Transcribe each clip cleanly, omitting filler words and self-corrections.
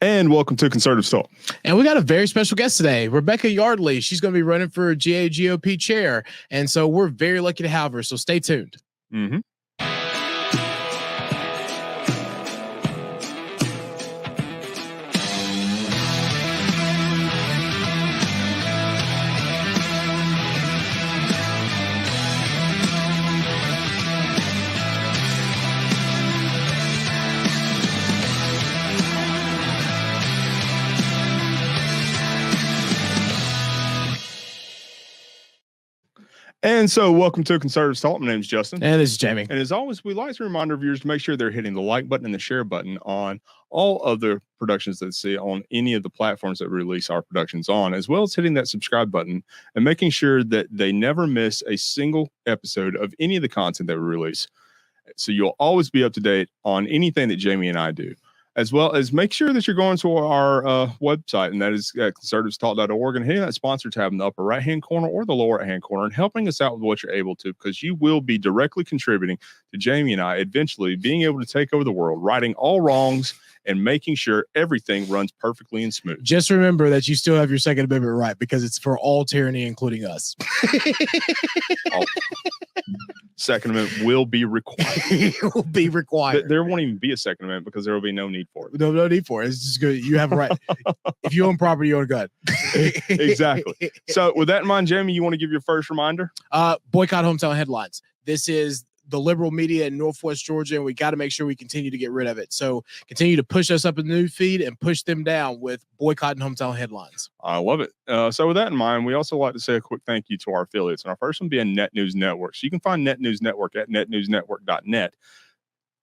And welcome to Conservative Talk. And we got a very special guest today, Rebecca Yardley. She's going to be running for GAGOP chair. And so we're very lucky to have her. So stay tuned. Mm-hmm. And so welcome to Conservative Talk. My name is Justin. And this is Jamie. And as always, we like to remind our viewers to make sure they're hitting the like button and the share button on all of the productions that they see on any of the platforms that we release our productions on, as well as hitting that subscribe button and making sure that they never miss a single episode of any of the content that we release. So you'll always be up to date on anything that Jamie and I do, as well as make sure that you're going to our website, and that is conservativestalk.org, and hitting that sponsor tab in the upper right-hand corner or the lower right-hand corner and helping us out with what you're able to, because you will be directly contributing to Jamie and I eventually being able to take over the world, righting all wrongs and making sure everything runs perfectly and smooth. Just remember that you still have your Second Amendment right, because it's for all tyranny, including us. Second Amendment will be required. It will be required. There won't even be a Second Amendment because there will be no need for it. No need for it. It's just good. You have a right. If you own property, you own a gun. Exactly. So with that in mind, Jamie, you want to give your first reminder? Boycott hometown headlines. This is the liberal media in Northwest Georgia, and we got to make sure we continue to get rid of it. So continue to push us up in the news feed and push them down with boycotting hometown headlines. I love it. So with that in mind, we also like to say a quick thank you to our affiliates. And our first one being Net News Network. So you can find Net News Network at netnewsnetwork.net.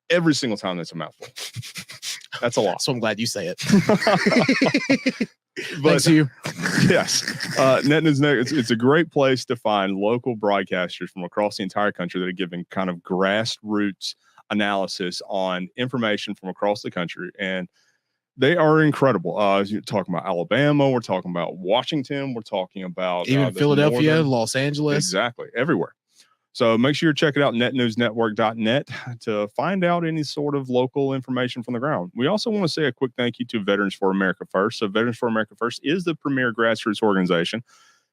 Every single time that's a mouthful. That's a lot. So I'm glad you say it. But, thanks to you. Yes. Net News Network, it's a great place to find local broadcasters from across the entire country that are giving kind of grassroots analysis on information from across the country. And they are incredible. You're talking about Alabama. We're talking about Washington. We're talking about even Philadelphia, Los Angeles. Exactly. Everywhere. So make sure you check it out, netnewsnetwork.net, to find out any sort of local information from the ground. We also want to say a quick thank you to Veterans for America First. So Veterans for America First is the premier grassroots organization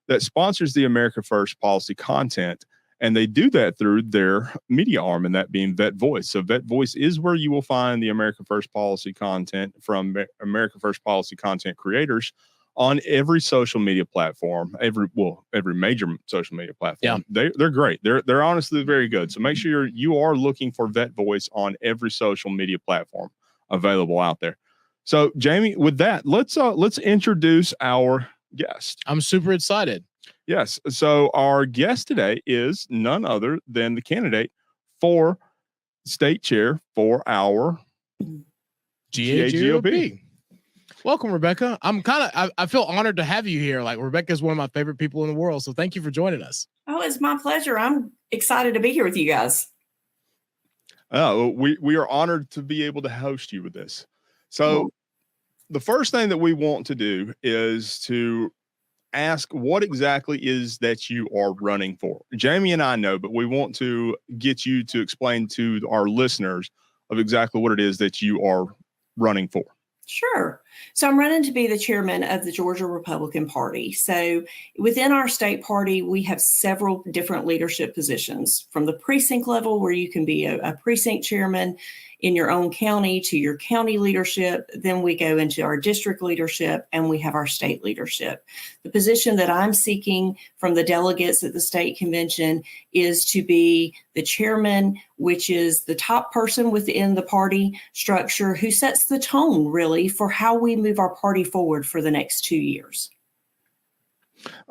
that sponsors the America First policy content. And they do that through their media arm, and that being Vet Voice. So Vet Voice is where you will find the America First policy content from America First policy content creators on every social media platform, every major social media platform. Yeah. They're great. They're honestly very good. So make sure you are looking for Vet Voice on every social media platform available out there. So Jamie, with that, let's introduce our guest. I'm super excited. Yes. So our guest today is none other than the candidate for state chair for our GAGOP. Welcome, Rebecca. I feel honored to have you here. Like, Rebecca is one of my favorite people in the world. So thank you for joining us. Oh, it's my pleasure. I'm excited to be here with you guys. We are honored to be able to host you with this. So the first thing that we want to do is to ask what exactly is that you are running for. Jamie and I know, but we want to get you to explain to our listeners of exactly what it is that you are running for. Sure. So I'm running to be the chairman of the Georgia Republican Party. So within our state party, we have several different leadership positions, from the precinct level, where you can be a precinct chairman in your own county, to your county leadership. Then we go into our district leadership, and we have our state leadership. The position that I'm seeking from the delegates at the state convention is to be the chairman, which is the top person within the party structure who sets the tone, really, for how we move our party forward for the next 2 years.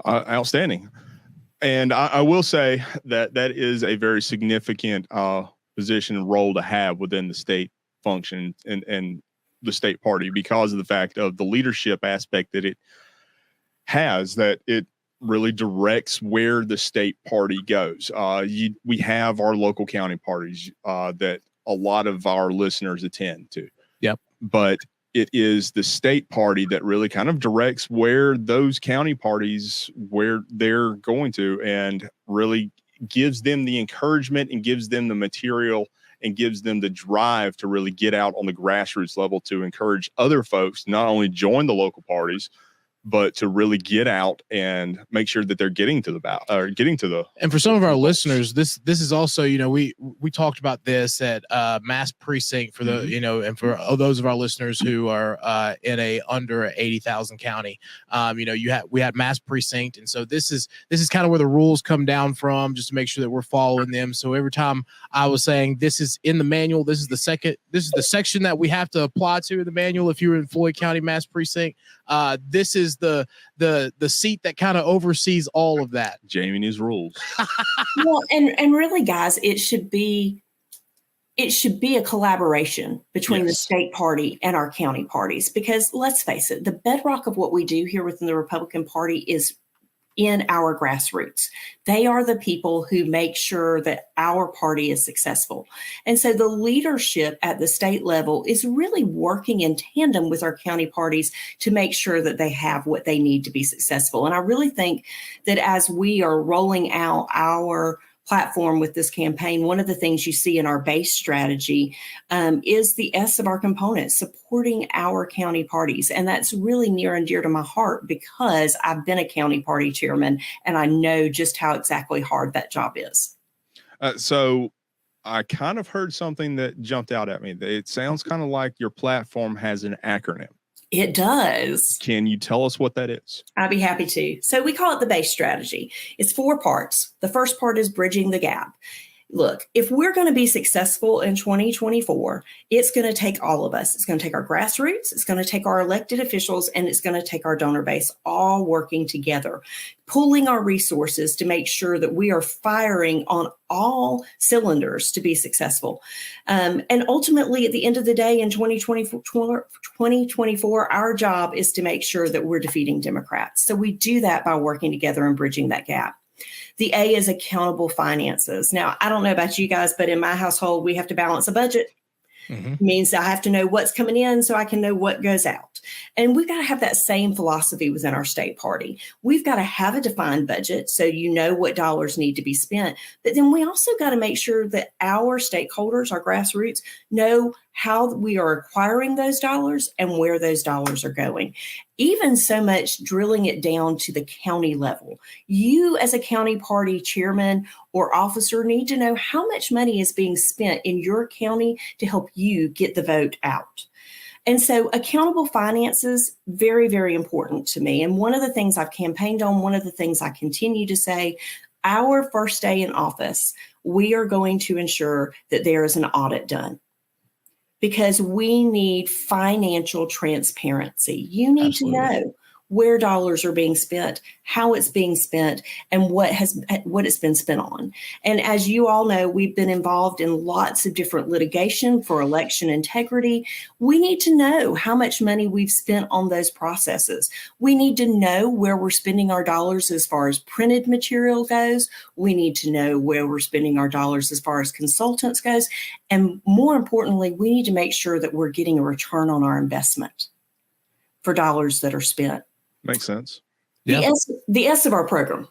Outstanding. And I will say that is a very significant position and role to have within the state function and the state party, because of the fact of the leadership aspect that it has, that it really directs where the state party goes. We have our local county parties that a lot of our listeners attend to. Yep. But it is the state party that really kind of directs where those county parties, where they're going to, and really gives them the encouragement and gives them the material and gives them the drive to really get out on the grassroots level to encourage other folks to not only join the local parties, but to really get out and make sure that they're getting to the ballot or getting to the. And for some of our listeners, this is also, we talked about this at Mass Precinct for the, and for those of our listeners who are in a under 80,000 county, we had Mass Precinct. And so this is kind of where the rules come down from, just to make sure that we're following them. So every time I was saying this is in the manual, this is the section that we have to apply to the manual. If you're in Floyd County Mass Precinct, this is the seat that kind of oversees all of that. Jamie news rules. Well, and really, guys, it should be a collaboration between the state party and our county parties, because let's face it, the bedrock of what we do here within the Republican Party is in our grassroots. They are the people who make sure that our party is successful. And so the leadership at the state level is really working in tandem with our county parties to make sure that they have what they need to be successful. And I really think that as we are rolling out our platform with this campaign, one of the things you see in our base strategy is the S of our components, supporting our county parties. And that's really near and dear to my heart because I've been a county party chairman and I know just how exactly hard that job is. So I kind of heard something that jumped out at me. It sounds kind of like your platform has an acronym. It does. Can you tell us what that is? I'd be happy to. So we call it the base strategy. It's 4 parts. The first part is bridging the gap. Look, if we're going to be successful in 2024, it's going to take all of us. It's going to take our grassroots, it's going to take our elected officials, and it's going to take our donor base all working together, pooling our resources to make sure that we are firing on all cylinders to be successful. And ultimately, at the end of the day, in 2024, our job is to make sure that we're defeating Democrats. So we do that by working together and bridging that gap. The A is accountable finances. Now, I don't know about you guys, but in my household, we have to balance a budget. Means I have to know what's coming in so I can know what goes out. And we've got to have that same philosophy within our state party. We've got to have a defined budget so you know what dollars need to be spent. But then we also got to make sure that our stakeholders, our grassroots, know how we are acquiring those dollars and where those dollars are going. Even so much drilling it down to the county level. You as a county party chairman or officer need to know how much money is being spent in your county to help you get the vote out. And so accountable finances, very, very important to me. And one of the things I've campaigned on, one of the things I continue to say, our first day in office, we are going to ensure that there is an audit done. Because we need financial transparency. You need to know where dollars are being spent, how it's being spent, and what it's been spent on. And as you all know, we've been involved in lots of different litigation for election integrity. We need to know how much money we've spent on those processes. We need to know where we're spending our dollars as far as printed material goes. We need to know where we're spending our dollars as far as consultants goes. And more importantly, we need to make sure that we're getting a return on our investment for dollars that are spent. Makes sense. The S of our program,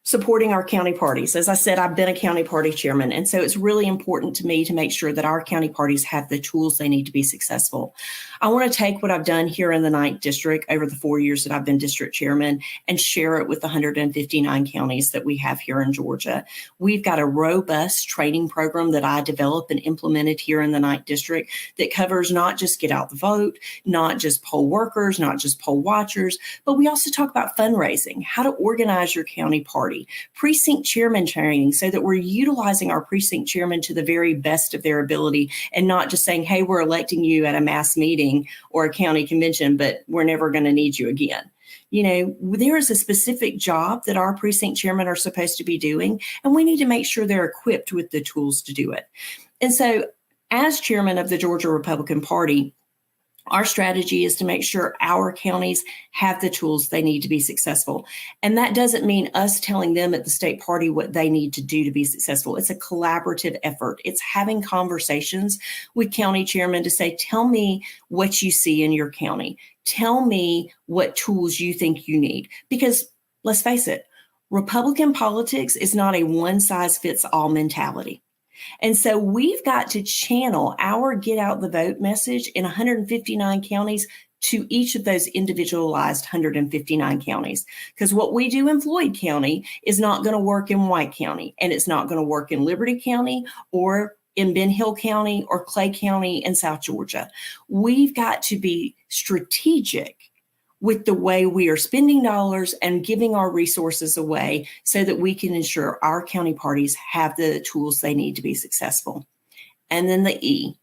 supporting our county parties. As I said, I've been a county party chairman, and so it's really important to me to make sure that our county parties have the tools they need to be successful. I want to take what I've done here in the 9th District over the 4 years that I've been district chairman and share it with the 159 counties that we have here in Georgia. We've got a robust training program that I developed and implemented here in the 9th District that covers not just get out the vote, not just poll workers, not just poll watchers, but we also talk about fundraising, how to organize your county party, precinct chairman training so that we're utilizing our precinct chairman to the very best of their ability and not just saying, hey, we're electing you at a mass meeting or a county convention, but we're never going to need you again. You know, there is a specific job that our precinct chairmen are supposed to be doing, and we need to make sure they're equipped with the tools to do it. And so as chairman of the Georgia Republican Party, our strategy is to make sure our counties have the tools they need to be successful. And that doesn't mean us telling them at the state party what they need to do to be successful. It's a collaborative effort. It's having conversations with county chairmen to say, tell me what you see in your county. Tell me what tools you think you need. Because let's face it, Republican politics is not a one-size-fits-all mentality. And so we've got to channel our get out the vote message in 159 counties to each of those individualized 159 counties. Because what we do in Floyd County is not going to work in White County, and it's not going to work in Liberty County or in Ben Hill County or Clay County in South Georgia. We've got to be strategic with the way we are spending dollars and giving our resources away so that we can ensure our county parties have the tools they need to be successful. And then the E,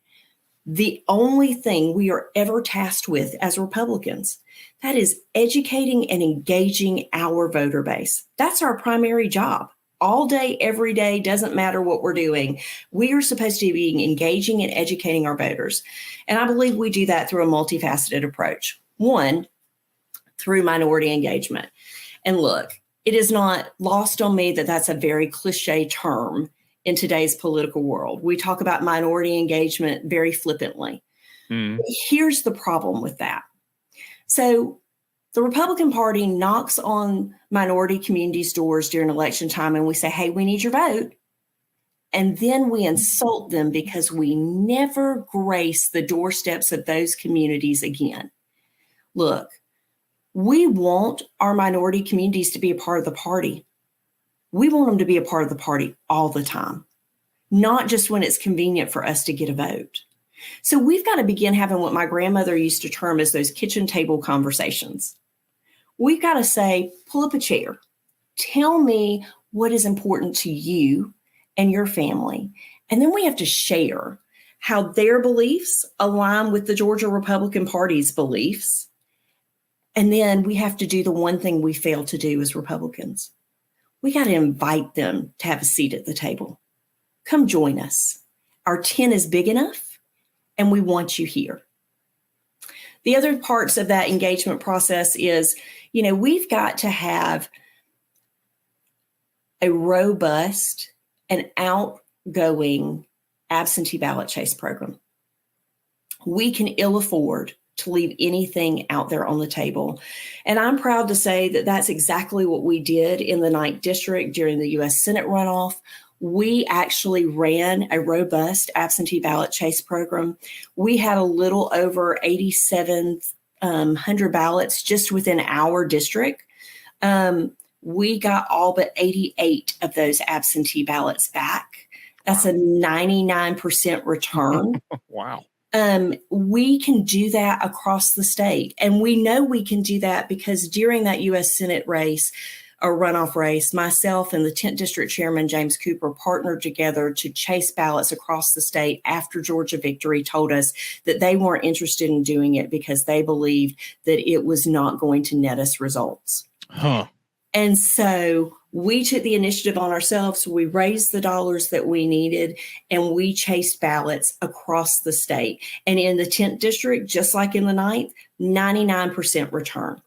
the only thing we are ever tasked with as Republicans, that is educating and engaging our voter base. That's our primary job. All day, every day, doesn't matter what we're doing. We are supposed to be engaging and educating our voters. And I believe we do that through a multifaceted approach. One, through minority engagement. And look, it is not lost on me that that's a very cliche term in today's political world. We talk about minority engagement very flippantly. Here's the problem with that. So the Republican Party knocks on minority communities' doors during election time and we say, hey, we need your vote. And then we insult them because we never grace the doorsteps of those communities again. Look, we want our minority communities to be a part of the party. We want them to be a part of the party all the time, not just when it's convenient for us to get a vote. So we've got to begin having what my grandmother used to term as those kitchen table conversations. We've got to say, pull up a chair. Tell me what is important to you and your family. And then we have to share how their beliefs align with the Georgia Republican Party's beliefs. And then we have to do the one thing we fail to do as Republicans. We got to invite them to have a seat at the table. Come join us. Our tent is big enough, and we want you here. The other parts of that engagement process is, we've got to have a robust and outgoing absentee ballot chase program. We can ill afford to leave anything out there on the table. And I'm proud to say that that's exactly what we did in the 9th District during the U.S. Senate runoff. We actually ran a robust absentee ballot chase program. We had a little over 8,700 ballots just within our district. We got all but 88 of those absentee ballots back. That's a 99% return. Wow. We can do that across the state. And we know we can do that because during that U.S. Senate race, or runoff race, myself and the 10th District Chairman, James Cooper, partnered together to chase ballots across the state after Georgia Victory told us that they weren't interested in doing it because they believed that it was not going to net us results. And so we took the initiative on ourselves. We raised the dollars that we needed, and we chased ballots across the state. And in the 10th District, just like in the 9th, 99% return.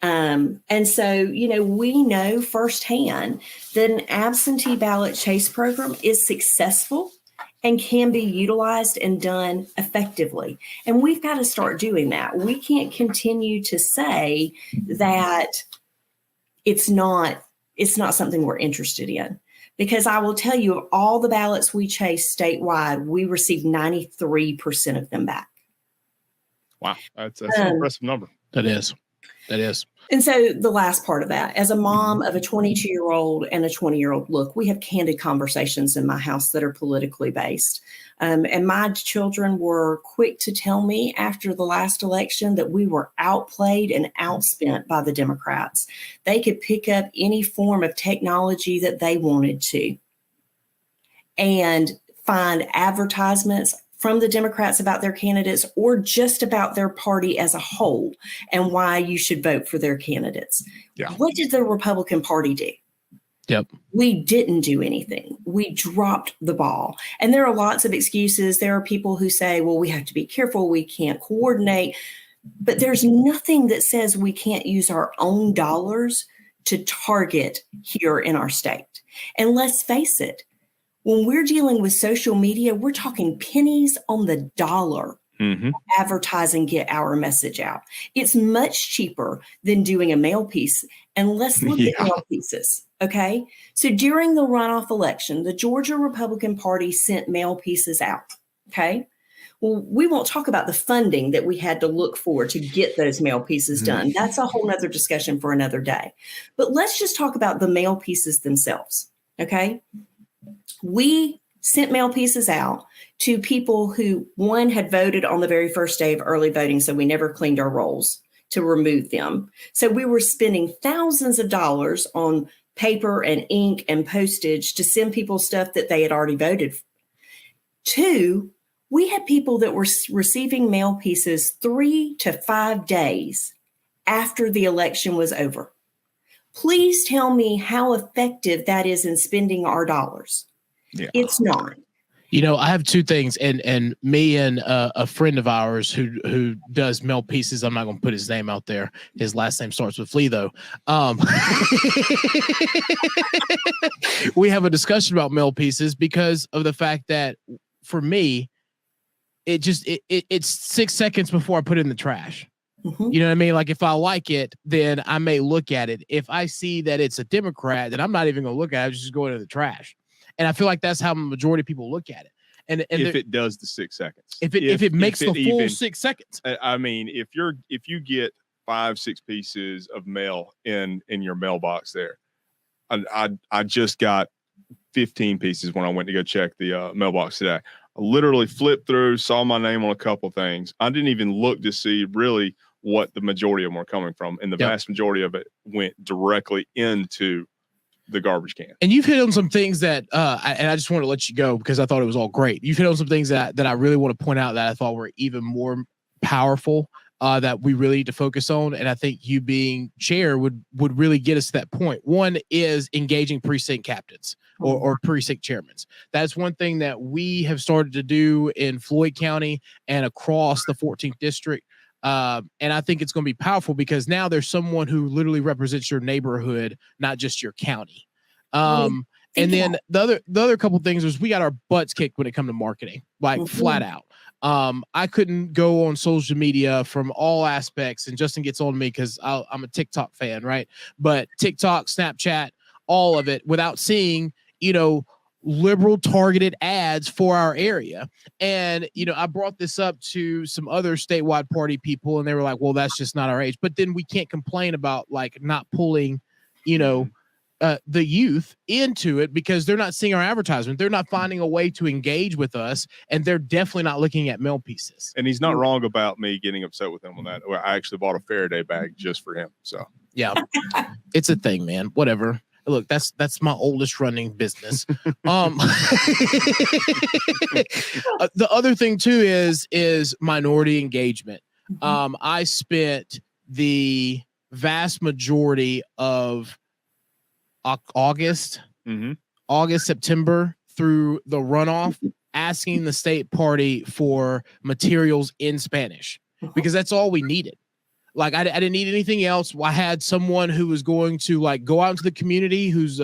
And so, we know firsthand that an absentee ballot chase program is successful and can be utilized and done effectively. And we've got to start doing that. We can't continue to say that it's not something we're interested in. Because I will tell you, of all the ballots we chased statewide, we received 93% of them back. Wow, that's an impressive number. That is. And so the last part of that, as a mom of a 22-year-old and a 20-year-old, look, we have candid conversations in my house that are politically based. And my children were quick to tell me after the last election that we were outplayed and outspent by the Democrats. They could pick up any form of technology that they wanted to and find advertisements from the Democrats about their candidates or just about their party as a whole and why you should vote for their candidates. Yeah. What did the Republican Party do? Yep. We didn't do anything. We dropped the ball. And there are lots of excuses. There are people who say, well, we have to be careful. We can't coordinate. But there's nothing that says we can't use our own dollars to target here in our state. And let's face it, when we're dealing with social media, we're talking pennies on the dollar Mm-hmm. advertise and get our message out. It's much cheaper than doing a mail piece. And let's look at mail pieces. Okay. So during the runoff election, the Georgia Republican Party sent mail pieces out. Okay. Well, we won't talk about the funding that we had to look for to get those mail pieces done. That's a whole nother discussion for another day. But let's just talk about the mail pieces themselves. Okay. We sent mail pieces out to people who, one, had voted on the very first day of early voting, so we never cleaned our rolls to remove them. So we were spending thousands of dollars on paper and ink and postage to send people stuff that they had already voted for. Two, we had people that were receiving mail pieces 3 to 5 days after the election was over. Please tell me how effective that is in spending our dollars. Yeah. It's not. You know, I have two things, and me and a friend of ours who does mail pieces. I'm not going to put his name out there. His last name starts with Flea, though. We have a discussion about mail pieces because of the fact that for me, it's 6 seconds before I put it in the trash. Mm-hmm. You know what I mean? Like if I like it, then I may look at it. If I see that it's a Democrat, then I'm not even going to look at it. I just go into the trash. And I feel like that's how the majority of people look at it. And if it does the 6 seconds, if it makes the full 6 seconds, I mean, if you get 5-6 pieces of mail in your mailbox there, I just got 15 pieces when I went to go check the mailbox today. I literally flipped through, saw my name on a couple things. I didn't even look to see really what the majority of them were coming from, and the vast majority of it went directly into the garbage can. And you've hit on some things that and I just want to let you go because I thought it was all great. You've hit on some things that I really want to point out that I thought were even more powerful that we really need to focus on. And I think you being chair would really get us to that point. One is engaging precinct captains or precinct chairmen. That's one thing that we have started to do in Floyd County and across the 14th district. And I think it's going to be powerful because now there's someone who literally represents your neighborhood, not just your county. And then the other couple of things was we got our butts kicked when it comes to marketing, like flat out. I couldn't go on social media from all aspects, and Justin gets on to me because I'm a TikTok fan, right? But TikTok, Snapchat, all of it without seeing, liberal targeted ads for our area. And, I brought this up to some other statewide party people and they were like, well, that's just not our age. But then we can't complain about like not pulling, the youth into it because they're not seeing our advertisement. They're not finding a way to engage with us, and they're definitely not looking at mail pieces. And he's not wrong about me getting upset with him on that. I actually bought a Faraday bag just for him. So yeah, it's a thing, man. Whatever. Look, that's my oldest running business. The other thing too is minority engagement. I spent the vast majority of August, September through the runoff asking the state party for materials in Spanish because that's all we needed. Like I didn't need anything else. I had someone who was going to like go out into the community who's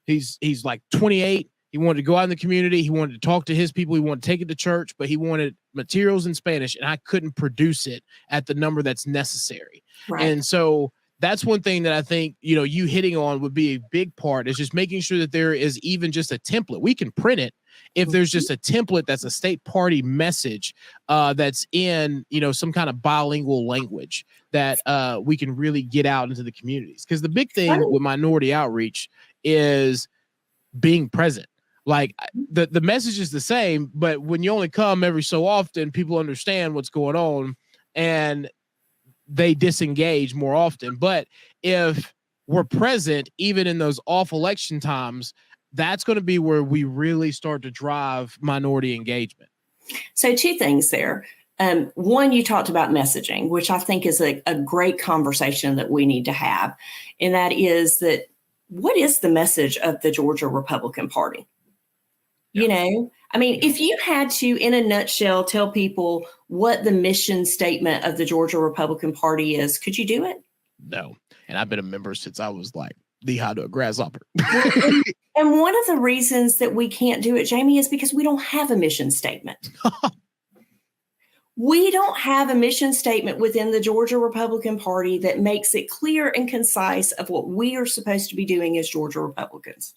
he's like 28. He wanted to go out in the community. He wanted to talk to his people. He wanted to take it to church, but he wanted materials in Spanish, and I couldn't produce it at the number that's necessary. Right. And so that's one thing that I think, you hitting on would be a big part is just making sure that there is even just a template. We can print it if there's just a template that's a state party message that's in, some kind of bilingual language that we can really get out into the communities. Because the big thing with minority outreach is being present. Like the message is the same, but when you only come every so often, people understand what's going on and they disengage more often. But if we're present, even in those off election times, that's going to be where we really start to drive minority engagement. So 2 things there. One, you talked about messaging, which I think is a great conversation that we need to have. And that is that what is the message of the Georgia Republican Party? I mean, if you had to, in a nutshell, tell people what the mission statement of the Georgia Republican Party is, could you do it? No. And I've been a member since I was like knee-high to a grasshopper. And one of the reasons that we can't do it, Jamie, is because we don't have a mission statement. We don't have a mission statement within the Georgia Republican Party that makes it clear and concise of what we are supposed to be doing as Georgia Republicans.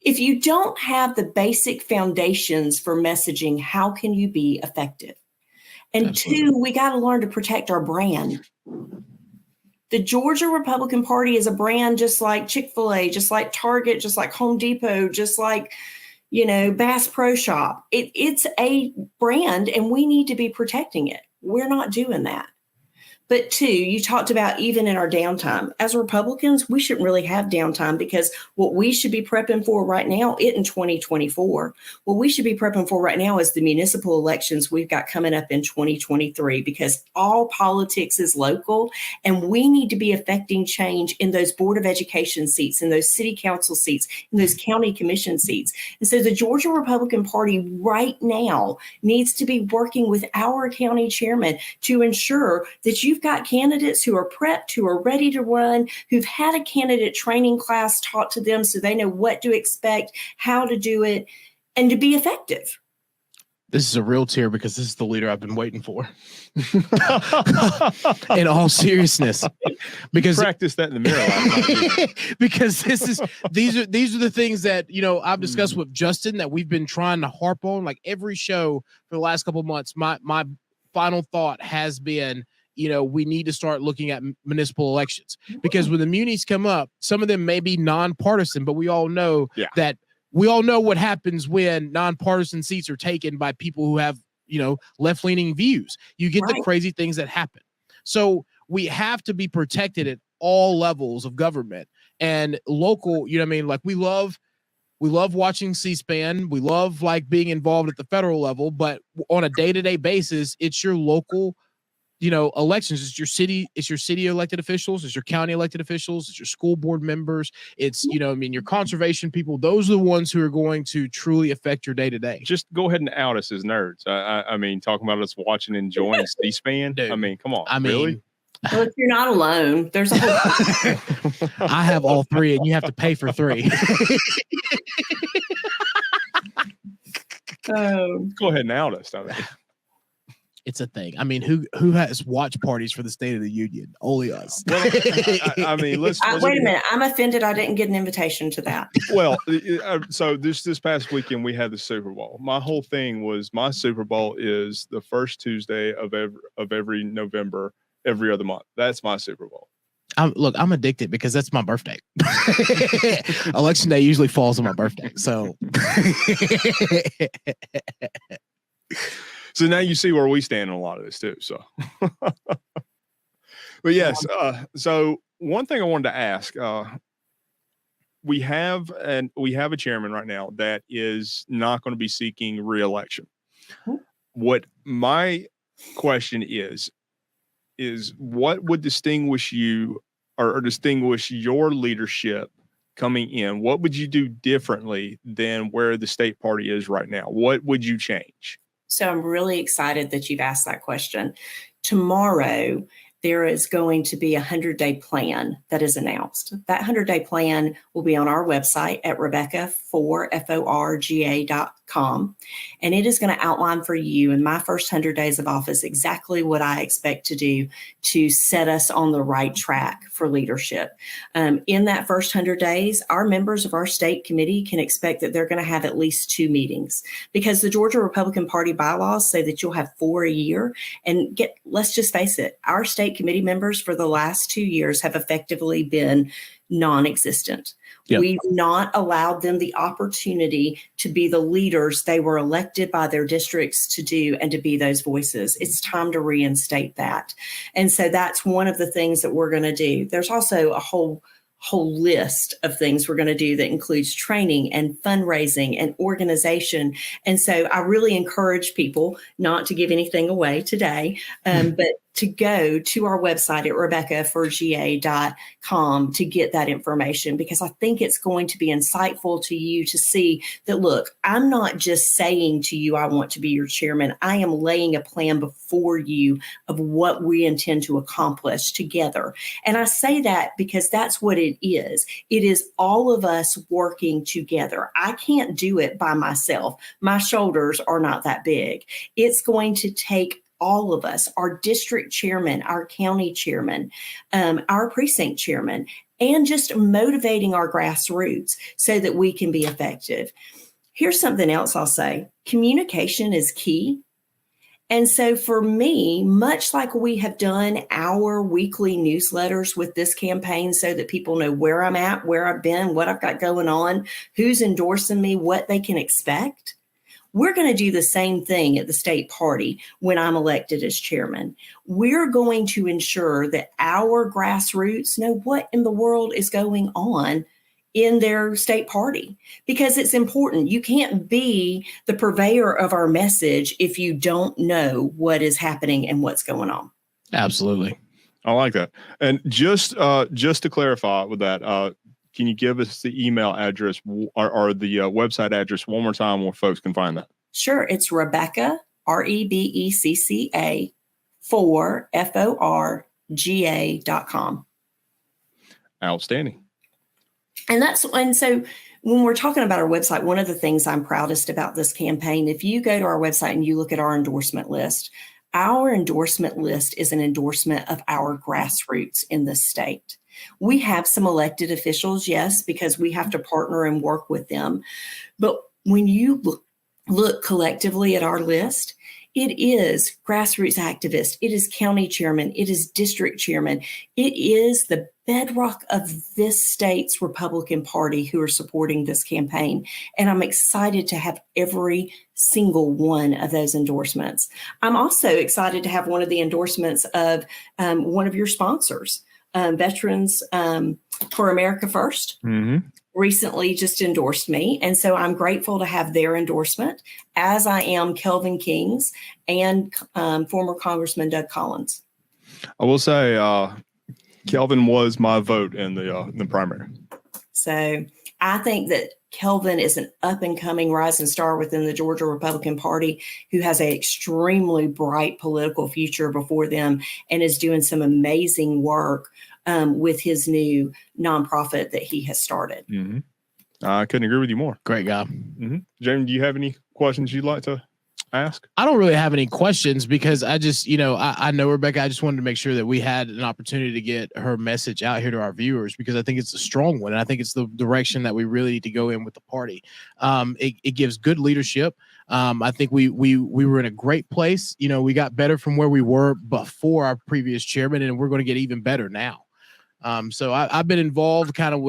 If you don't have the basic foundations for messaging, how can you be effective? And Absolutely. two, we got to learn to protect our brand. The Georgia Republican Party is a brand just like Chick-fil-A, just like Target, just like Home Depot, just like, Bass Pro Shop. It's a brand and we need to be protecting it. We're not doing that. But two, you talked about even in our downtime. As Republicans, we shouldn't really have downtime because what we should be prepping for right now, in 2024, what we should be prepping for right now is the municipal elections we've got coming up in 2023, because all politics is local and we need to be affecting change in those Board of Education seats, in those city council seats, in those county commission seats. And so the Georgia Republican Party right now needs to be working with our county chairman to ensure that you've got candidates who are prepped, who are ready to run, who've had a candidate training class taught to them so they know what to expect, how to do it, and to be effective. This is a real tear because this is the leader I've been waiting for. In all seriousness, because practice that in the mirror. Because these are the things that I've discussed with Justin that we've been trying to harp on like every show for the last couple of months. My final thought has been, we need to start looking at municipal elections, because when the munis come up, some of them may be nonpartisan, but we all know that what happens when nonpartisan seats are taken by people who have, left-leaning views. You get the crazy things that happen. So we have to be protected at all levels of government and local. Like we love watching C-SPAN. We love like being involved at the federal level, but on a day-to-day basis, it's your local elections. It's your city elected officials, it's your county elected officials, it's your school board members, it's, your conservation people. Those are the ones who are going to truly affect your day to day. Just go ahead and out us as nerds. I mean, talking about us watching and enjoying C-SPAN. Dude, I mean, come on. Really? Well, if you're not alone, there's a whole I have all three and you have to pay for three. Go ahead and out us. I mean. It's a thing. I mean, who has watch parties for the State of the Union? Only us. Well, I mean, let's wait a minute. I'm offended I didn't get an invitation to that. Well, so this past weekend we had the Super Bowl. My whole thing was my Super Bowl is the first Tuesday of every November, every other month. That's my Super Bowl. I'm addicted because that's my birthday. Election day usually falls on my birthday. So So now you see where we stand in a lot of this too. So, but yes. So one thing I wanted to ask, we have a chairman right now that is not going to be seeking re-election. What my question is what would distinguish you or distinguish your leadership coming in? What would you do differently than where the state party is right now? What would you change? So I'm really excited that you've asked that question. Tomorrow, there is going to be a 100-day plan that is announced. That 100-day plan will be on our website at rebecca4forga.com. And it is going to outline for you in my first 100 days of office exactly what I expect to do to set us on the right track for leadership. In that first 100 days, our members of our state committee can expect that they're going to have at least 2 meetings, because the Georgia Republican Party bylaws say that you'll have 4 a year. And let's just face it, our state committee members for the last 2 years have effectively been non-existent. Yep. We've not allowed them the opportunity to be the leaders they were elected by their districts to do and to be those voices. It's time to reinstate that. And so that's one of the things that we're going to do. There's also a whole list of things we're going to do that includes training and fundraising and organization. And so I really encourage people not to give anything away today, but to go to our website at rebeccaforga.com to get that information, because I think it's going to be insightful to you to see that, look, I'm not just saying to you, I want to be your chairman. I am laying a plan before you of what we intend to accomplish together. And I say that because that's what it is. It is all of us working together. I can't do it by myself. My shoulders are not that big. It's going to take all of us, our district chairman, our county chairman, our precinct chairman, and just motivating our grassroots so that we can be effective. Here's something else I'll say. Communication is key. And so for me, much like we have done our weekly newsletters with this campaign so that people know where I'm at, where I've been, what I've got going on, who's endorsing me, what they can expect, we're going to do the same thing at the state party when I'm elected as chairman. We're going to ensure that our grassroots know what in the world is going on in their state party, because it's important. You can't be the purveyor of our message if you don't know what is happening and what's going on. Absolutely. I like that. And just to clarify with that, can you give us the email address or the website address one more time where folks can find that? Sure. It's Rebecca, REBECCA, FORGA.com. Outstanding. And so when we're talking about our website, one of the things I'm proudest about this campaign, if you go to our website and you look at our endorsement list is an endorsement of our grassroots in this state. We have some elected officials, yes, because we have to partner and work with them. But when you look collectively at our list, it is grassroots activists, it is county chairman, it is district chairman, it is the bedrock of this state's Republican Party who are supporting this campaign. And I'm excited to have every single one of those endorsements. I'm also excited to have one of the endorsements of one of your sponsors, Veterans for America First. Mm-hmm. Recently just endorsed me. And so I'm grateful to have their endorsement, as I am Kelvin King's and former Congressman Doug Collins. I will say Kelvin was my vote in the primary. So I think that Kelvin is an up-and-coming rising star within the Georgia Republican Party who has an extremely bright political future before them and is doing some amazing work with his new nonprofit that he has started. Mm-hmm. I couldn't agree with you more. Great guy. Mm-hmm. Jamie, do you have any questions you'd like to ask? I don't really have any questions because I just, I know Rebecca. I just wanted to make sure that we had an opportunity to get her message out here to our viewers, because I think it's a strong one. And I think it's the direction that we really need to go in with the party. It gives good leadership. I think we were in a great place. We got better from where we were before our previous chairman, and we're going to get even better now. So I've been involved kind of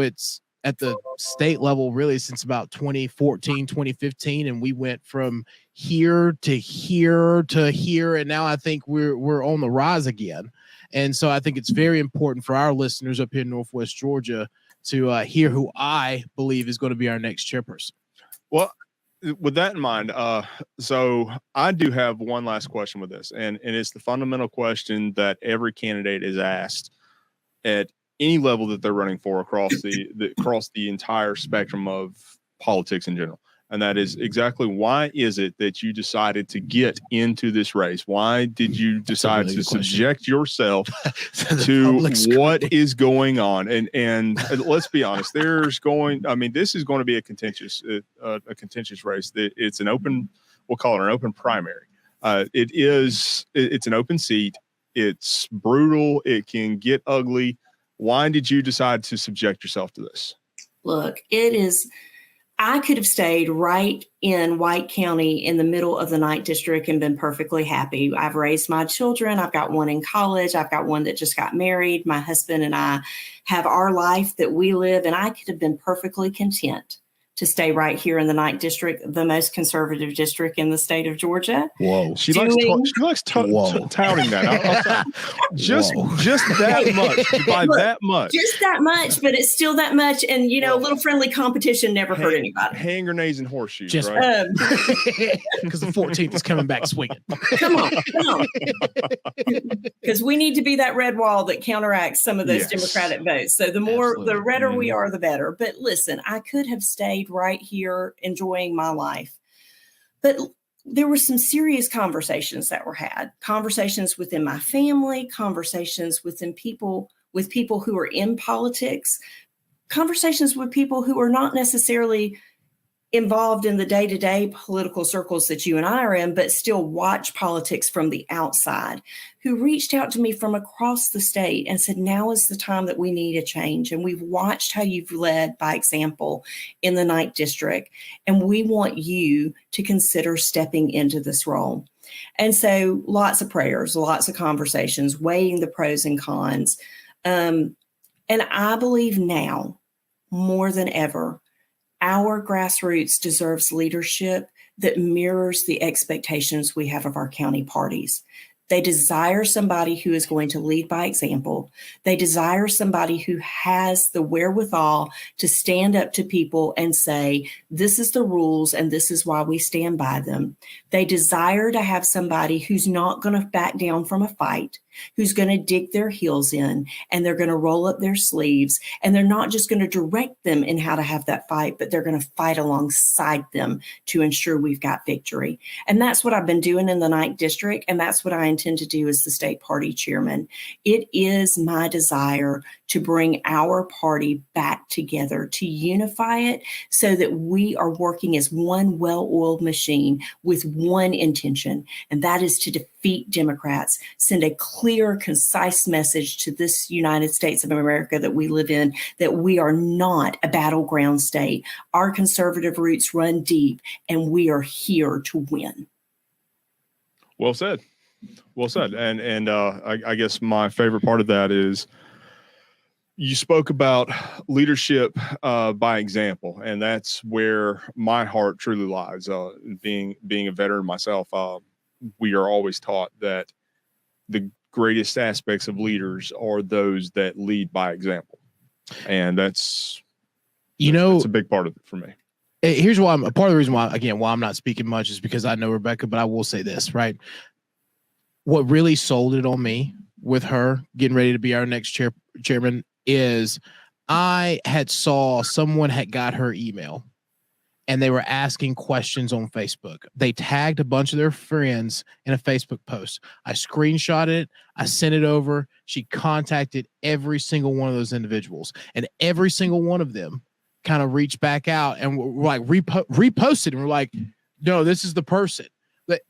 at the state level really since about 2014, 2015. And we went from here to here to here. And now I think we're on the rise again. And so I think it's very important for our listeners up here in Northwest Georgia to hear who I believe is going to be our next chairperson. Well, with that in mind, so I do have one last question with this, and it's the fundamental question that every candidate is asked at any level that they're running for across the entire spectrum of politics in general. And that is exactly, why is it that you decided to get into this race? Why did you decide to subject yourself to what is going on? And let's be honest, this is going to be a contentious race. It's an open, we'll call it an open primary. It's an open seat. It's brutal. It can get ugly. Why did you decide to subject yourself to this? Look, I could have stayed right in White County in the middle of the 9th District and been perfectly happy. I've raised my children. I've got one in college. I've got one that just got married. My husband and I have our life that we live, and I could have been perfectly content to stay right here in the 9th district, the most conservative district in the state of Georgia. Whoa. She likes touting that. I'll tell you. just that much. By Look, that much. Just that much, but it's still that much. And, you know, a little friendly competition never hurt anybody. Hand grenades and horseshoes, Just right? Because the 14th is coming back swinging. Come on. Because we need to be that red wall that counteracts some of those Democratic votes. So the redder we are, the better. But listen, I could have stayed right here enjoying my life. But there were some serious conversations that were had, conversations within my family, conversations with people who are in politics, conversations with people who are not necessarily involved in the day-to-day political circles that you and I are in, but still watch politics from the outside, who reached out to me from across the state and said, now is the time that we need a change. And we've watched how you've led by example in the 9th district, and we want you to consider stepping into this role. And so lots of prayers, lots of conversations, weighing the pros and cons. And I believe now, more than ever, our grassroots deserves leadership that mirrors the expectations we have of our county parties. They desire somebody who is going to lead by example. They desire somebody who has the wherewithal to stand up to people and say, this is the rules and this is why we stand by them. They desire to have somebody who's not going to back down from a fight, who's going to dig their heels in, and they're going to roll up their sleeves, and they're not just going to direct them in how to have that fight, but they're going to fight alongside them to ensure we've got victory. And that's what I've been doing in the 9th district, and that's what I intend to do as the state party chairman. It is my desire to bring our party back together, to unify it so that we are working as one well-oiled machine with one intention, and that is to defeat Democrats, send a clear, concise message to this United States of America that we live in, that we are not a battleground state. Our conservative roots run deep, and we are here to win. Well said. Well said. And I guess my favorite part of that is you spoke about leadership by example, and that's where my heart truly lies. Being a veteran myself, we are always taught that the greatest aspects of leaders are those that lead by example, and that's a big part of it for me. Here's why a part of the reason why I'm not speaking much is because I know Rebecca, but I will say this, right? What really sold it on me with her getting ready to be our next chairman is I had saw someone had got her email and they were asking questions on Facebook. They tagged a bunch of their friends in a Facebook post. I screenshotted it. I sent it over. She contacted every single one of those individuals, and every single one of them kind of reached back out and were like reposted, and we're like, no, this is the person.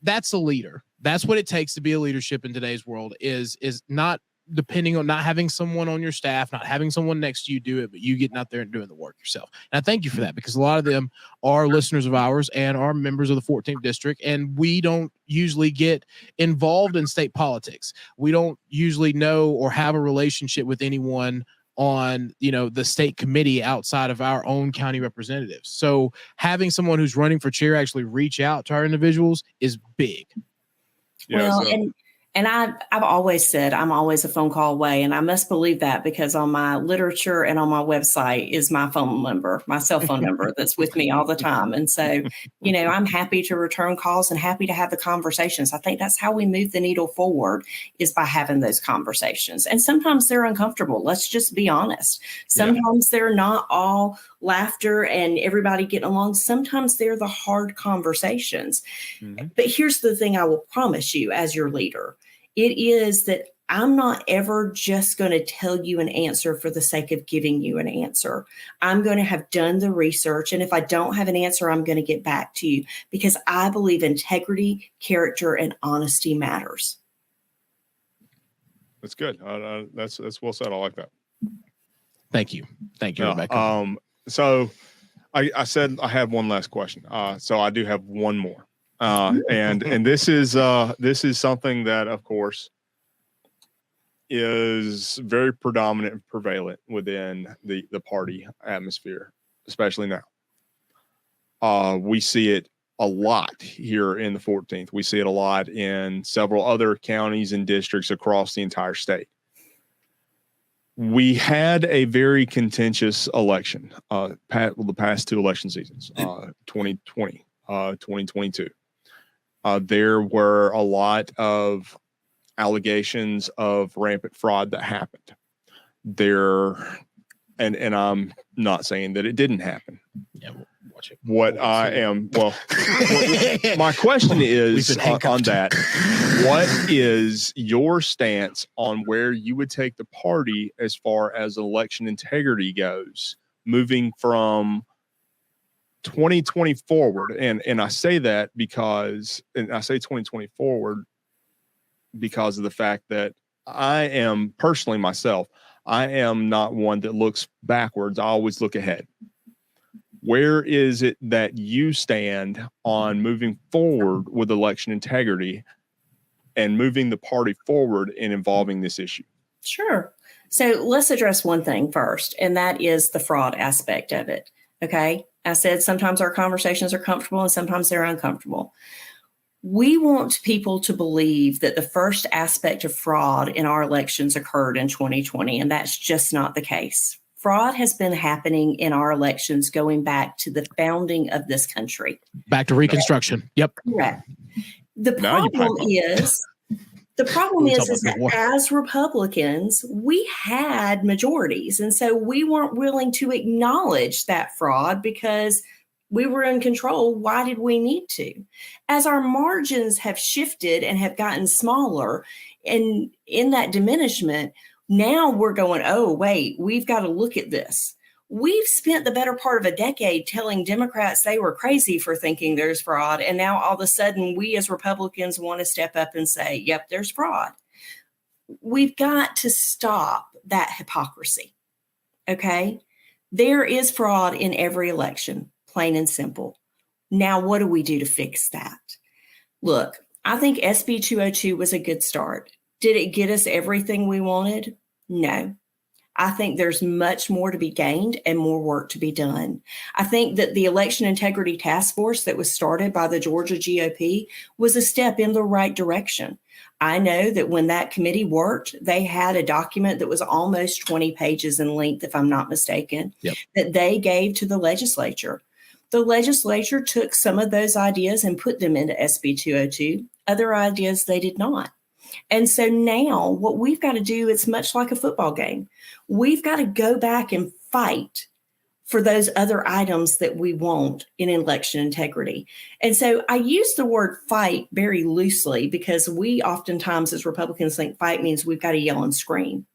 That's a leader. That's what it takes to be a leadership in today's world, is not depending on not having someone on your staff, not having someone next to you do it, but you getting out there and doing the work yourself. And I thank you for that, because a lot of them are listeners of ours and are members of the 14th district. And we don't usually get involved in state politics. We don't usually know or have a relationship with anyone on, the state committee outside of our own county representatives. So having someone who's running for chair actually reach out to our individuals is big. Yeah, well, and I've always said I'm always a phone call away, and I must believe that, because on my literature and on my website is my phone number, my cell phone number that's with me all the time. And so, I'm happy to return calls and happy to have the conversations. I think that's how we move the needle forward, is by having those conversations. And sometimes they're uncomfortable. Let's just be honest. Sometimes they're not all laughter and everybody getting along. Sometimes they're the hard conversations. Mm-hmm. But here's the thing I will promise you as your leader. It is that I'm not ever just going to tell you an answer for the sake of giving you an answer. I'm going to have done the research. And if I don't have an answer, I'm going to get back to you, because I believe integrity, character, and honesty matters. That's good. That's well said. I like that. Thank you. Thank you, Rebecca. So I said I have one last question. So I do have one more. And this is something that, of course, is very predominant and prevalent within the party atmosphere, especially now. We see it a lot here in the 14th. We see it a lot in several other counties and districts across the entire state. We had a very contentious election, the past two election seasons, 2020, 2022. There were a lot of allegations of rampant fraud that happened there. And I'm not saying that it didn't happen. Yeah, we'll watch it. What I am, my question is on that. What is your stance on where you would take the party as far as election integrity goes, moving from 2020 forward? And I say that because, and I say 2020 forward because of the fact that I am personally myself, I am not one that looks backwards. I always look ahead. Where is it that you stand on moving forward with election integrity and moving the party forward in involving this issue? Sure. So let's address one thing first, and that is the fraud aspect of it. Okay. I said sometimes our conversations are comfortable and sometimes they're uncomfortable. We want people to believe that the first aspect of fraud in our elections occurred in 2020, and that's just not the case. Fraud has been happening in our elections going back to the founding of this country. Back to Reconstruction. Yep. Correct. The problem is that as Republicans, we had majorities. And so we weren't willing to acknowledge that fraud because we were in control. Why did we need to? As our margins have shifted and have gotten smaller, and in that diminishment, now we're going, oh, wait, we've got to look at this. We've spent the better part of a decade telling Democrats they were crazy for thinking there's fraud. And now all of a sudden, we as Republicans want to step up and say, yep, there's fraud. We've got to stop that hypocrisy. Okay? There is fraud in every election. Plain and simple. Now, what do we do to fix that? Look, I think SB 202 was a good start. Did it get us everything we wanted? No. I think there's much more to be gained and more work to be done. I think that the Election Integrity Task Force that was started by the Georgia GOP was a step in the right direction. I know that when that committee worked, they had a document that was almost 20 pages in length, if I'm not mistaken, that they gave to the legislature. The legislature took some of those ideas and put them into SB 202. Other ideas they did not. And so now what we've got to do is much like a football game. We've got to go back and fight for those other items that we want in election integrity. And so I use the word fight very loosely because we oftentimes as Republicans think fight means we've got to yell and scream.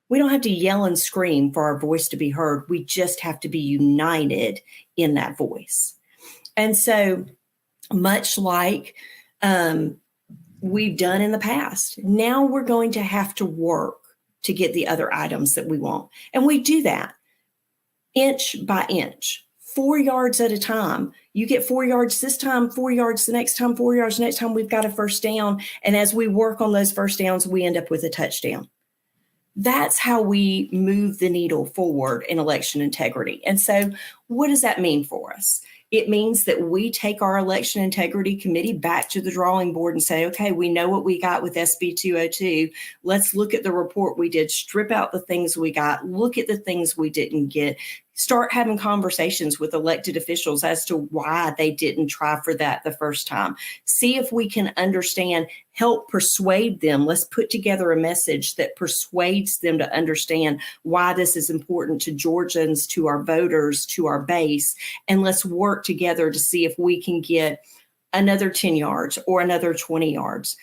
We don't have to yell and scream for our voice to be heard. We just have to be united in that voice. And so much like we've done in the past, now we're going to have to work to get the other items that we want. And we do that inch by inch, 4 yards at a time. You get 4 yards this time, 4 yards the next time, 4 yards the next time, we've got a first down. And as we work on those first downs, we end up with a touchdown. That's how we move the needle forward in election integrity. And so what does that mean for us? It means that we take our election integrity committee back to the drawing board and say, okay, we know what we got with SB 202. Let's look at the report we did, strip out the things we got, look at the things we didn't get, start having conversations with elected officials as to why they didn't try for that the first time. See if we can understand, help persuade them. Let's put together a message that persuades them to understand why this is important to Georgians, to our voters, to our base. And let's work together to see if we can get another 10 yards or another 20 yards.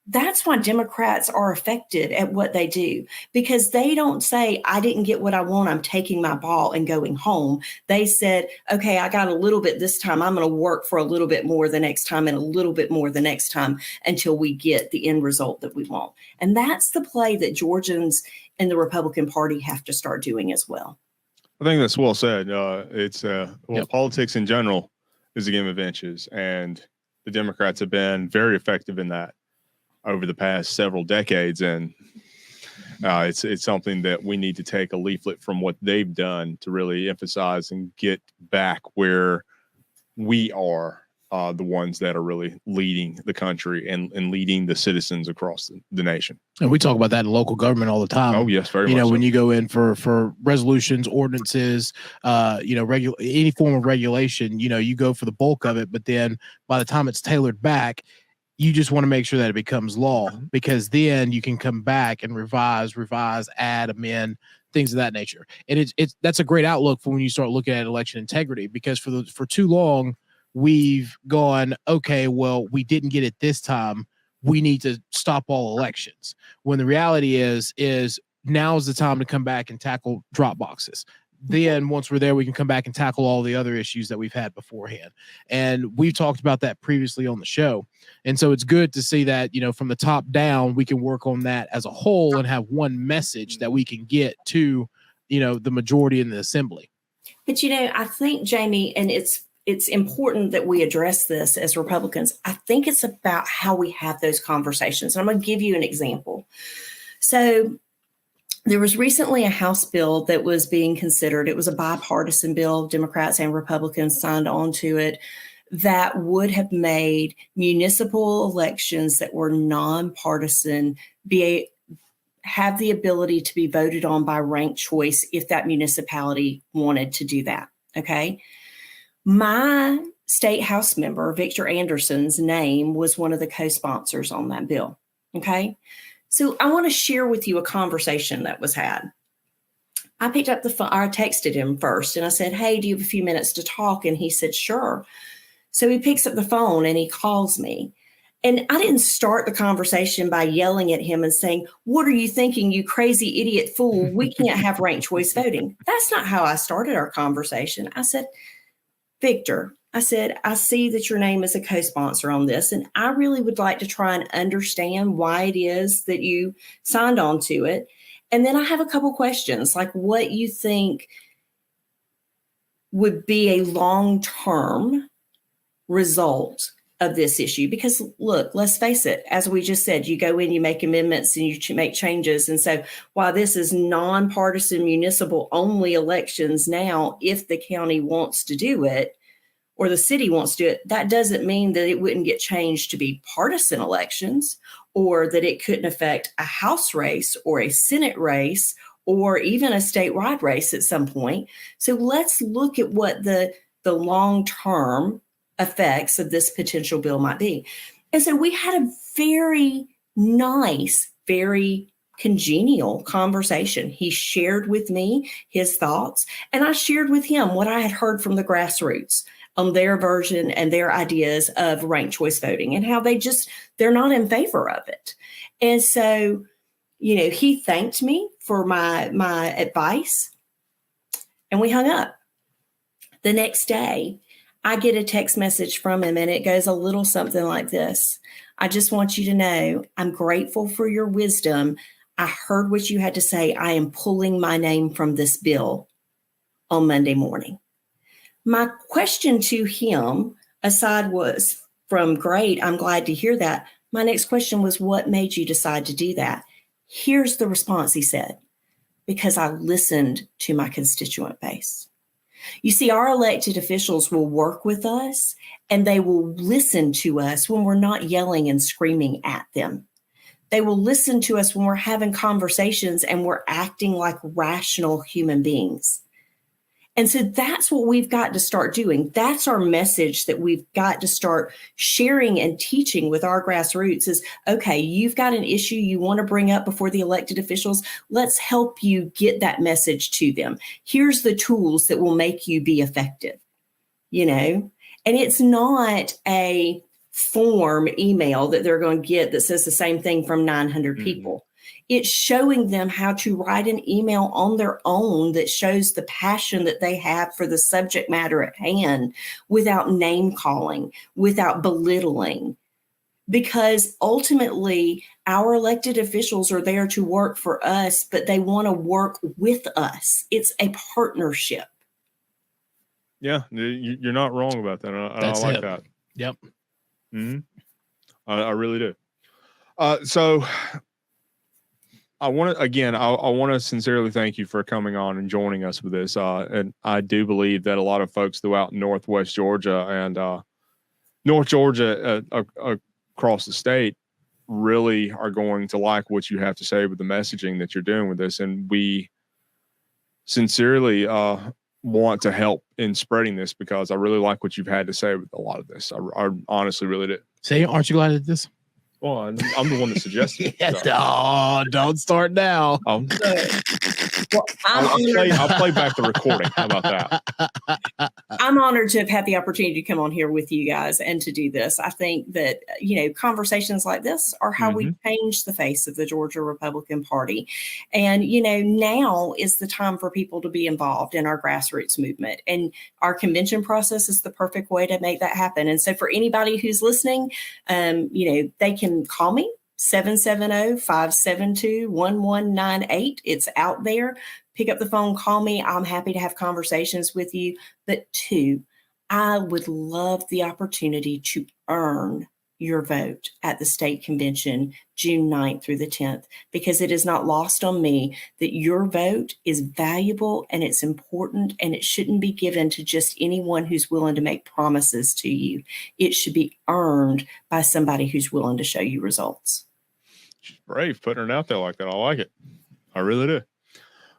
That's why Democrats are effective at what they do, because they don't say, I didn't get what I want, I'm taking my ball and going home. They said, okay, I got a little bit this time. I'm going to work for a little bit more the next time and a little bit more the next time until we get the end result that we want. And that's the play that Georgians and the Republican Party have to start doing as well. I think that's well said. Politics in general is a game of inches, and the Democrats have been very effective in that over the past several decades, and it's something that we need to take a leaflet from what they've done to really emphasize and get back where we are the ones that are really leading the country and leading the citizens across the nation. And we talk about that in local government all the time. Oh yes, very much. When you go in for resolutions, ordinances, any form of regulation, you go for the bulk of it, but then by the time it's tailored back, you just want to make sure that it becomes law, because then you can come back and revise, add, amend, things of that nature. And that's a great outlook for when you start looking at election integrity, because for too long we've gone, okay, well, we didn't get it this time, we need to stop all elections. When the reality is now is the time to come back and tackle drop boxes. Then once we're there, we can come back and tackle all the other issues that we've had beforehand. And we've talked about that previously on the show. And so it's good to see that, from the top down, we can work on that as a whole and have one message that we can get to, the majority in the assembly. But, I think, Jamie, and it's important that we address this as Republicans. I think it's about how we have those conversations. And I'm going to give you an example. So there was recently a House bill that was being considered. It was a bipartisan bill. Democrats and Republicans signed on to it, that would have made municipal elections that were nonpartisan have the ability to be voted on by ranked choice if that municipality wanted to do that. Okay. My state House member, Victor Anderson's name was one of the co-sponsors on that bill. Okay. So I want to share with you a conversation that was had. I picked up the phone. I texted him first and I said, hey, do you have a few minutes to talk? And he said, sure. So he picks up the phone and he calls me. And I didn't start the conversation by yelling at him and saying, what are you thinking, you crazy idiot fool? We can't have ranked choice voting. That's not how I started our conversation. I said, Victor, I said, I see that your name is a co-sponsor on this, and I really would like to try and understand why it is that you signed on to it. And then I have a couple questions, like what you think would be a long-term result of this issue. Because look, let's face it, as we just said, you go in, you make amendments and you make changes. And so while this is nonpartisan municipal only elections now, if the county wants to do it, or the city wants to do it, that doesn't mean that it wouldn't get changed to be partisan elections, or that it couldn't affect a House race or a Senate race or even a statewide race at some point. So let's look at what the long-term effects of this potential bill might be. And so we had a very nice, very congenial conversation. He shared with me his thoughts, and I shared with him what I had heard from the grassroots on their version and their ideas of ranked choice voting and how they're not in favor of it. And so, he thanked me for my advice, and we hung up. The next day, I get a text message from him, and it goes a little something like this. I just want you to know, I'm grateful for your wisdom. I heard what you had to say. I am pulling my name from this bill on Monday morning. My question to him, aside was from great, I'm glad to hear that. My next question was, what made you decide to do that? Here's the response he said, because I listened to my constituent base. You see, our elected officials will work with us and they will listen to us when we're not yelling and screaming at them. They will listen to us when we're having conversations and we're acting like rational human beings. And so that's what we've got to start doing. That's our message that we've got to start sharing and teaching with our grassroots is, okay, you've got an issue you want to bring up before the elected officials. Let's help you get that message to them. Here's the tools that will make you be effective, and it's not a form email that they're going to get that says the same thing from 900 people. It's showing them how to write an email on their own that shows the passion that they have for the subject matter at hand without name calling, without belittling. Because ultimately, our elected officials are there to work for us, but they want to work with us. It's a partnership. Yeah, you're not wrong about that. I like that. Yep. I really do. So I want to again. I want to sincerely thank you for coming on and joining us with this. And I do believe that a lot of folks throughout Northwest Georgia and North Georgia across the state really are going to like what you have to say with the messaging that you're doing with this, and we sincerely want to help in spreading this because I really like what you've had to say with a lot of this. I honestly really did. Say, aren't you glad at this? Well, I'm the one that suggested it. So. Oh, don't start now. Well, I'll play back the recording. How about that? I'm honored to have had the opportunity to come on here with you guys and to do this. I think that, conversations like this are how we change the face of the Georgia Republican Party. And, now is the time for people to be involved in our grassroots movement. And our convention process is the perfect way to make that happen. And so for anybody who's listening, they can call me. 770-572-1198. It's out there. Pick up the phone, call me. I'm happy to have conversations with you. But 2, I would love the opportunity to earn your vote at the state convention, June 9th through the 10th, because it is not lost on me that your vote is valuable and it's important, and it shouldn't be given to just anyone who's willing to make promises to you. It should be earned by somebody who's willing to show you results. She's brave putting it out there like that. I like it. I really do.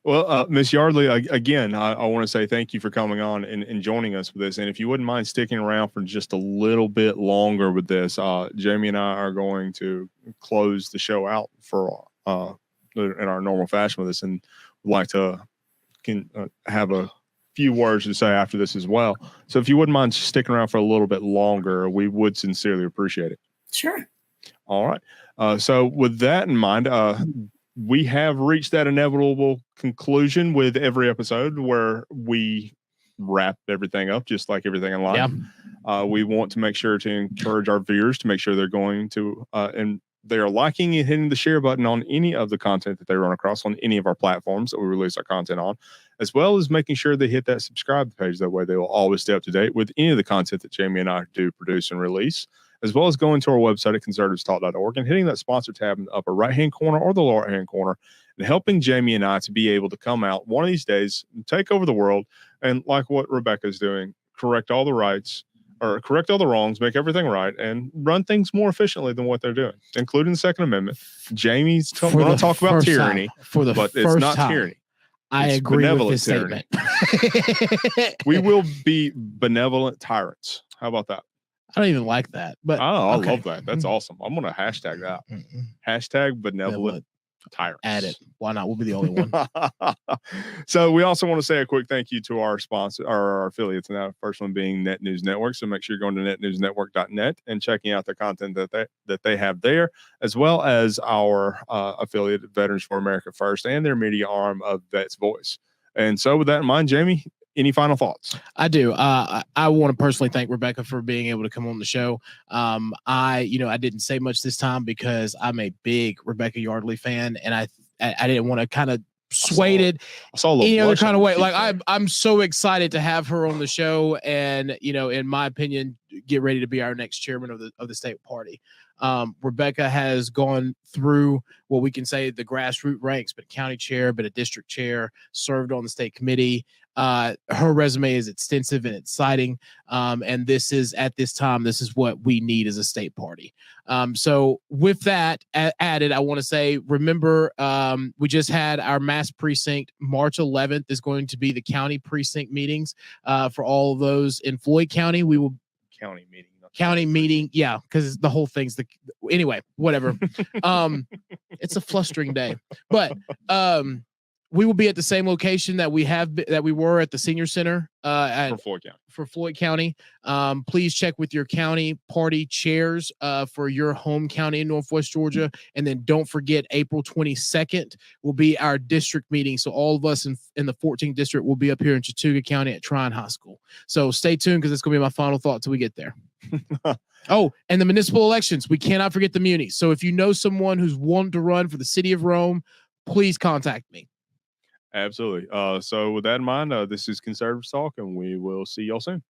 Well, Ms. Yardley, again, I want to say thank you for coming on and joining us with this. And if you wouldn't mind sticking around for just a little bit longer with this, Jamie and I are going to close the show out for in our normal fashion with this, and would like to have a few words to say after this as well. So if you wouldn't mind sticking around for a little bit longer, we would sincerely appreciate it. Sure. All right. So with that in mind, we have reached that inevitable conclusion with every episode where we wrap everything up, just like everything in life. Yeah. We want to make sure to encourage our viewers to make sure they're going to, and they are liking and hitting the share button on any of the content that they run across on any of our platforms that we release our content on, as well as making sure they hit that subscribe page. That way they will always stay up to date with any of the content that Jamie and I do produce and release, as well as going to our website at conservativestalk.org and hitting that sponsor tab in the upper right-hand corner or the lower right-hand corner, and helping Jamie and I to be able to come out one of these days and take over the world, and like what Rebecca's doing, correct all the wrongs, make everything right, and run things more efficiently than what they're doing, including the Second Amendment. Jamie's going to talk about tyranny, but it's not tyranny. I agree with his statement. We will be benevolent tyrants. How about that? I don't even like that, but I love that. That's awesome. I'm going to hashtag that. Hashtag benevolent tyrants. Add it. Why not? We'll be the only one. So we also want to say a quick thank you to our sponsor, our affiliates, and that first one being Net News Network. So make sure you're going to netnewsnetwork.net and checking out the content that they have there, as well as our affiliate Veterans for America First and their media arm of Vet's Voice. And so with that in mind, Jamie, any final thoughts? I do. I want to personally thank Rebecca for being able to come on the show. I didn't say much this time because I'm a big Rebecca Yardley fan, and I didn't want to kind of sway it any other kind of way. Like I'm so excited to have her on the show, and in my opinion, get ready to be our next chairman of the state party. Rebecca has gone through what we can say the grassroots ranks, but county chair, but a district chair, served on the state committee. Her resume is extensive and exciting. And this is what we need as a state party. So with that added, I want to say, remember, we just had our mass precinct. March 11th is going to be the county precinct meetings, for all of those in Floyd County. We will county meeting. Yeah. Cause the whole thing's anyway, whatever. It's a flustering day, but, we will be at the same location that we were at the senior center for Floyd County. Please check with your county party chairs for your home county in Northwest Georgia. And then don't forget, April 22nd will be our district meeting. So all of us in the 14th district will be up here in Chattooga County at Tryon High School. So stay tuned, because it's going to be my final thought till we get there. Oh, and the municipal elections. We cannot forget the munis. So if you know someone who's wanting to run for the city of Rome, please contact me. Absolutely. So with that in mind, this is Conservative Talk, and we will see y'all soon.